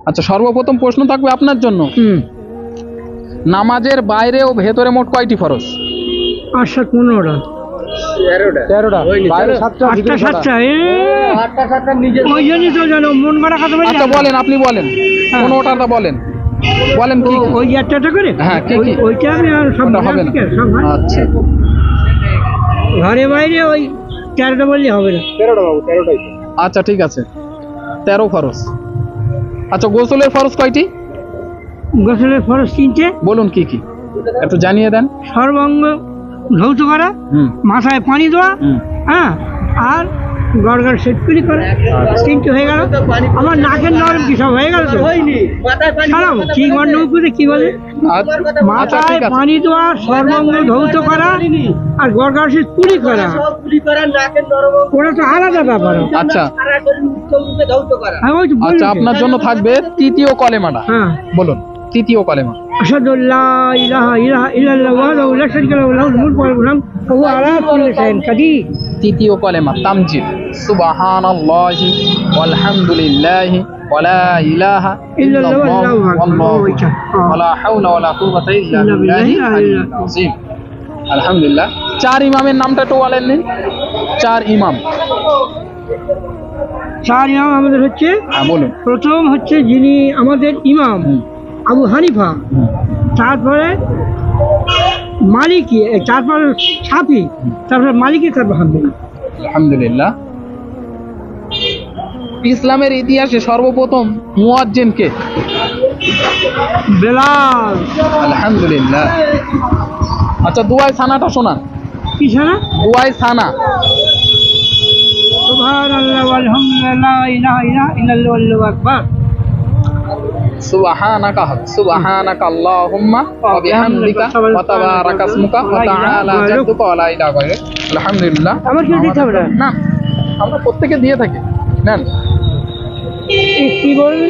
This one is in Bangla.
আচ্ছা, সর্বপ্রথম প্রশ্ন থাকবে আপনার জন্য। নামাজের বাইরে ও ভেতরে মোট কয়টি ফরজ? 8 7 15টা 13টা। বাইরে 7টা, 8টা 7টা ওই জন্যই তো জানো মন করা কথা বলি। আচ্ছা বলেন, আপনি বলেন 15টা বলেন। বলেন কি ওই একটা করে। হ্যাঁ, কি কি? ওইটা আমি আর সব হবে না। আচ্ছা ঘরে বাইরে ওই 13টা বললে হবে না। 13টা বাবু, 13টাই। আচ্ছা ঠিক আছে, 13 ফরজ। আচ্ছা, গোসলের ফরজ কয়টি? গোসলের ফরজ 3টে। বলুন কি কি, একটু জানিয়ে দেন। সর্বাঙ্গ ধৌত করা, মাথায় পানি দেওয়া, হ্যাঁ, আর গড়গড় সেটকুলি করা। 3টে হয়ে গেল। আমার নাকের নরম কি সব হয়ে গেল তো? সারাম কি গন্ডমুখে কি বলে? মাথায় পানি দেওয়া, সর্বাঙ্গ ধৌত করা, আর গড়গড় সেটকুলি করা। ওটা তো আলাদা ব্যাপার। আচ্ছা আচ্ছা, আপনার জন্য থাকবে তৃতীয় কলেমাটা। হ্যাঁ বলুন তৃতীয় কলেমা। আশহাদু আল্লা ইলাহা ইল্লাল্লাহু ওয়াহদাহু লা শারীকা লাহু লাহুল মুলকু ওয়া লাহুল হামদু ওয়া হুয়া আলা কুল্লি শাইইন কাদির। তৃতীয় কলেমা তামজিদ। সুবহানাল্লাহি ওয়াল হামদুলিল্লাহি ওয়া লা ইলাহা ইল্লাল্লাহু ওয়াল্লাহু আকবার ওয়া লা হাওলা ওয়া লা কুওয়াতা ইল্লা বিল্লাহিল আলিয়্যিল আযীম। আলহামদুলিল্লাহ। 4 ইমামের নামটা একটু বলেন নিন। 4 ইমাম। 4 ইমাম আমাদের হচ্ছে, বলুন। প্রথম হচ্ছে যিনি আমাদের ইমাম আবু হানিফা, তারপরে মালিকি, তারপরে শাফি, তারপরে মালিকি, তারপর হাম্বলি। আলহামদুলিল্লাহ। ইসলামের ইতিহাসে সর্বপ্রথম মুয়াজ্জিন কে? বেলাল। আলহামদুলিল্লাহ। আচ্ছা, দুয়ায়ে সানাটা শোনান। কি সানা? দুয়ায়ে সানা। সুবহানাল্লাহ ওয়াল হামদুলিল্লাহ লা ইলাহা ইল্লাল্লাহু আল্লাহু আকবার। সুবহানাকা আল্লাহুম্মা ওয়া বিহামদিকা ওয়া তাবারাকা ইসমুকা ওয়া তাআলা জাদ্দুকা ওয়া লা ইলাহা গায়রুক। আলহামদুলিল্লাহ। আমার কি দিতে হবে না, আমরা প্রত্যেককে দিয়ে থাকি। নেন। কি বলবেন?